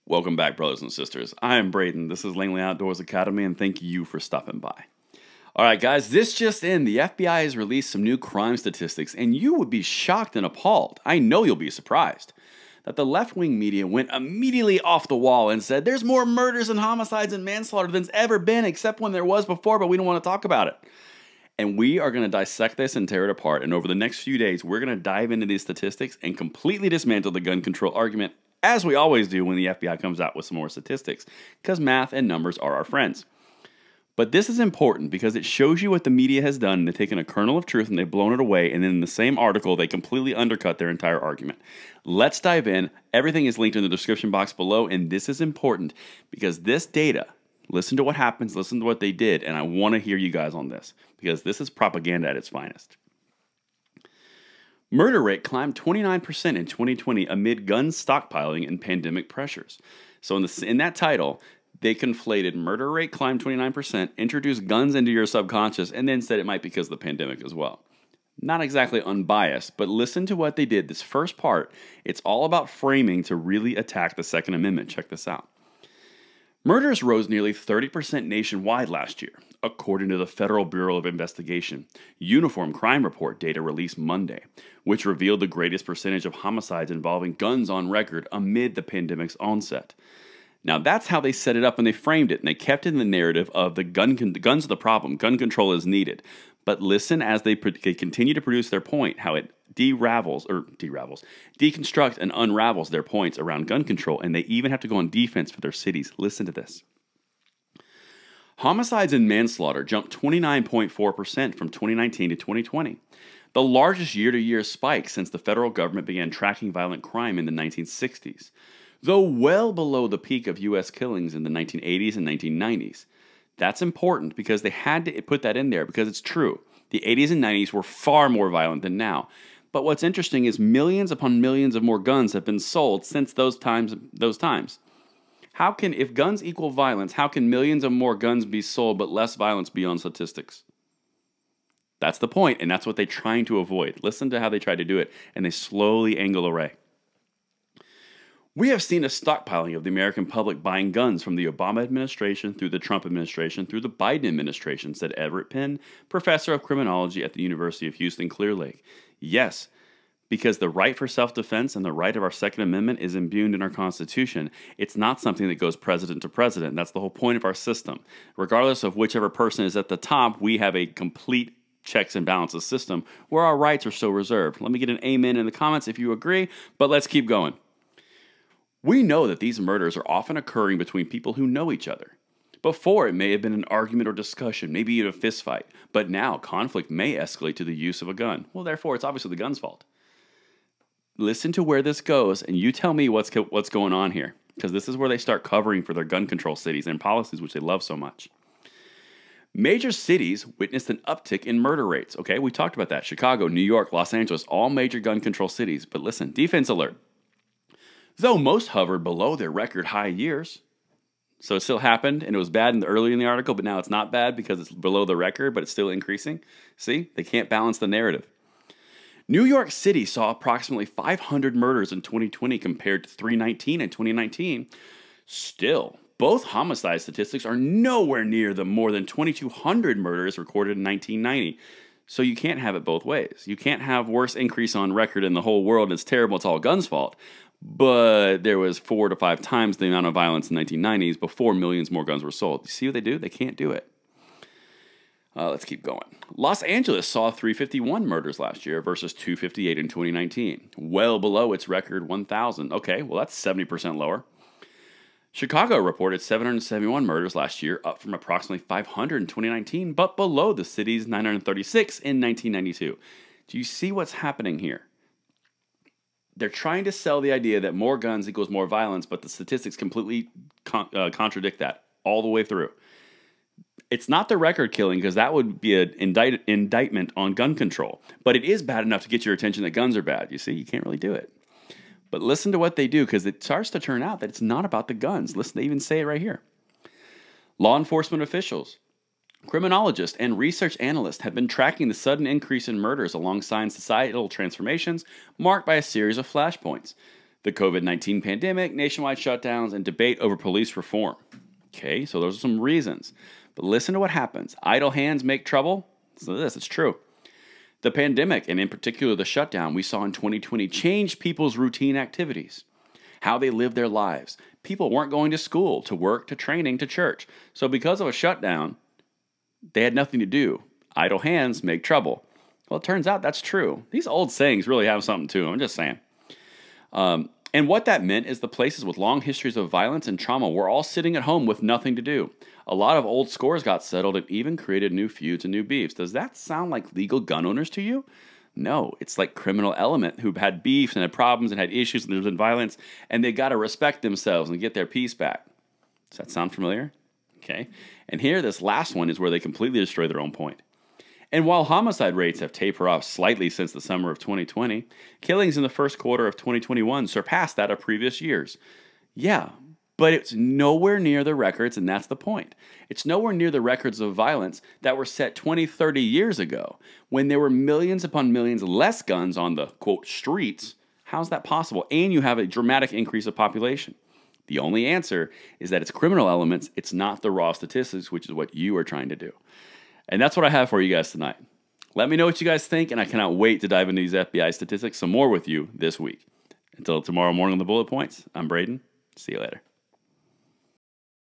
Welcome back, brothers and sisters. I am Braden. This is Langley Outdoors Academy, and thank you for stopping by. All right, guys, this just in. The FBI has released some new crime statistics, and you would be shocked and appalled. I know you'll be surprised that the left-wing media went immediately off the wall and said there's more murders and homicides and manslaughter than's ever been, except when there was before, but we don't want to talk about it. And we are going to dissect this and tear it apart. And over the next few days, we're going to dive into these statistics and completely dismantle the gun control argument, as we always do when the FBI comes out with some more statistics, because math and numbers are our friends. But this is important because it shows you what the media has done. They've taken a kernel of truth and they've blown it away, and then in the same article, they completely undercut their entire argument. Let's dive in. Everything is linked in the description box below, and this is important because this data, listen to what happens, listen to what they did, and I want to hear you guys on this because this is propaganda at its finest. Murder rate climbed 29% in 2020 amid gun stockpiling and pandemic pressures. So in that title, they conflated murder rate climbed 29%, introduced guns into your subconscious, and then said it might be because of the pandemic as well. Not exactly unbiased, but listen to what they did. This first part, it's all about framing to really attack the Second Amendment. Check this out. Murders rose nearly 30% nationwide last year, according to the Federal Bureau of Investigation. Uniform Crime Report data released Monday, which revealed the greatest percentage of homicides involving guns on record amid the pandemic's onset. Now, that's how they set it up and they framed it, and they kept it in the narrative of the guns are the problem, gun control is needed. But listen as they continue to produce their point, how it deconstructs and unravels their points around gun control, and they even have to go on defense for their cities. Listen to this. Homicides and manslaughter jumped 29.4% from 2019 to 2020, the largest year-to-year spike since the federal government began tracking violent crime in the 1960s, though well below the peak of U.S. killings in the 1980s and 1990s. That's important because they had to put that in there because it's true. The 80s and 90s were far more violent than now. But what's interesting is millions upon millions of more guns have been sold since those times. How can, if guns equal violence, how can millions of more guns be sold but less violence be on statistics? That's the point, and that's what they're trying to avoid. Listen to how they try to do it, and they slowly angle away. We have seen a stockpiling of the American public buying guns from the Obama administration through the Trump administration through the Biden administration, said Everett Penn, professor of criminology at the University of Houston Clear Lake. Yes, because the right for self-defense and the right of our Second Amendment is imbued in our Constitution. It's not something that goes president to president. That's the whole point of our system. Regardless of whichever person is at the top, we have a complete checks and balances system where our rights are still reserved. Let me get an amen in the comments if you agree, but let's keep going. We know that these murders are often occurring between people who know each other. Before, it may have been an argument or discussion, maybe even a fist fight, but now conflict may escalate to the use of a gun. Well, therefore, it's obviously the gun's fault. Listen to where this goes, and you tell me what's going on here, because this is where they start covering for their gun control cities and policies, which they love so much. Major cities witnessed an uptick in murder rates. Okay, we talked about that. Chicago, New York, Los Angeles, all major gun control cities. But listen, defense alert. Though most hovered below their record high years. So it still happened, and it was bad early in the article, but now it's not bad because it's below the record, but it's still increasing. See, they can't balance the narrative. New York City saw approximately 500 murders in 2020 compared to 319 in 2019. Still, both homicide statistics are nowhere near the more than 2,200 murders recorded in 1990. So you can't have it both ways. You can't have worse increase on record in the whole world. It's terrible. It's all guns' fault. But there was 4 to 5 times the amount of violence in the 1990s before millions more guns were sold. You see what they do? They can't do it. Let's keep going. Los Angeles saw 351 murders last year versus 258 in 2019. Well below its record 1,000. Okay, well that's 70% lower. Chicago reported 771 murders last year, up from approximately 500 in 2019, but below the city's 936 in 1992. Do you see what's happening here? They're trying to sell the idea that more guns equals more violence, but the statistics completely contradict that all the way through. It's not the record killing, because that would be an indictment on gun control. But it is bad enough to get your attention that guns are bad. You see, you can't really do it. But listen to what they do, because it starts to turn out that it's not about the guns. Listen, they even say it right here. Law enforcement officials, criminologists, and research analysts have been tracking the sudden increase in murders alongside societal transformations marked by a series of flashpoints. The COVID-19 pandemic, nationwide shutdowns, and debate over police reform. Okay, so those are some reasons. But listen to what happens. Idle hands make trouble. So it's true. The pandemic, and in particular the shutdown we saw in 2020, changed people's routine activities, how they lived their lives. People weren't going to school, to work, to training, to church. So because of a shutdown, they had nothing to do. Idle hands make trouble. Well, it turns out that's true. These old sayings really have something to them. I'm just saying. And what that meant is the places with long histories of violence and trauma were all sitting at home with nothing to do. A lot of old scores got settled and even created new feuds and new beefs. Does that sound like legal gun owners to you? No, it's like criminal element who had beefs and had problems and had issues and there's been violence, and they got to respect themselves and get their peace back. Does that sound familiar? Okay. And here, this last one is where they completely destroy their own point. And while homicide rates have tapered off slightly since the summer of 2020, killings in the first quarter of 2021 surpassed that of previous years. Yeah, but it's nowhere near the records, and that's the point. It's nowhere near the records of violence that were set 20, 30 years ago, when there were millions upon millions less guns on the, quote, streets. How's that possible? And you have a dramatic increase of population. The only answer is that it's criminal elements, it's not the raw statistics, which is what you are trying to do. And that's what I have for you guys tonight. Let me know what you guys think, and I cannot wait to dive into these FBI statistics some more with you this week. Until tomorrow morning on the Bullet Points, I'm Braden. See you later.